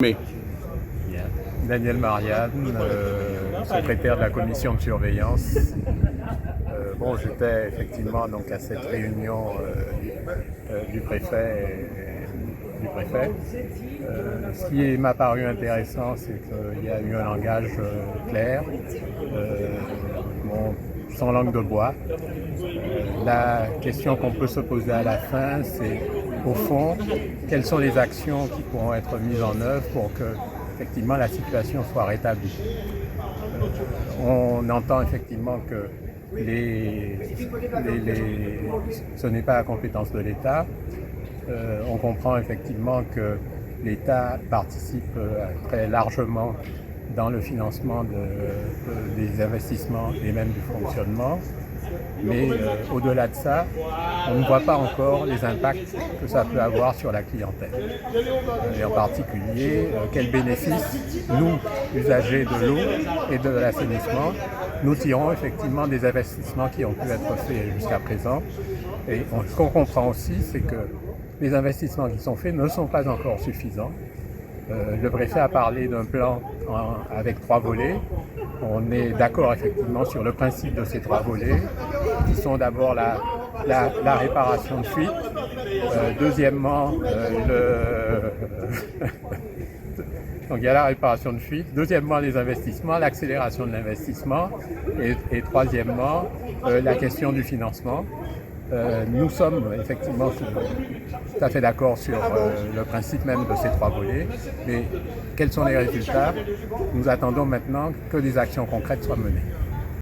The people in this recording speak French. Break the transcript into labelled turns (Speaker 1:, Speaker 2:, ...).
Speaker 1: Mais
Speaker 2: Bien. Daniel Marianne, secrétaire de la commission de surveillance. J'étais effectivement donc à cette réunion du préfet. Ce qui m'a paru intéressant, c'est qu'il y a eu un langage clair, sans langue de bois. La question qu'on peut se poser à la fin, c'est au fond, quelles sont les actions qui pourront être mises en œuvre pour que effectivement la situation soit rétablie. On entend effectivement que ce n'est pas la compétence de l'État. On comprend effectivement que l'État participe très largement dans le financement des investissements et même du fonctionnement. Mais au-delà de ça, on ne voit pas encore les impacts que ça peut avoir sur la clientèle. Et en particulier, quels bénéfices, nous, usagers de l'eau et de l'assainissement, nous tirons effectivement des investissements qui ont pu être faits jusqu'à présent. Et ce qu'on comprend aussi, c'est que les investissements qui sont faits ne sont pas encore suffisants. Le préfet a parlé d'un plan avec 3 volets. On est d'accord effectivement sur le principe de ces 3 volets, qui sont d'abord la réparation de fuite, deuxièmement donc il y a la réparation de fuite, deuxièmement les investissements, l'accélération de l'investissement et troisièmement la question du financement. Nous sommes effectivement tout à fait d'accord sur le principe même de ces 3 volets, mais quels sont les résultats? Nous attendons maintenant que des actions concrètes soient menées.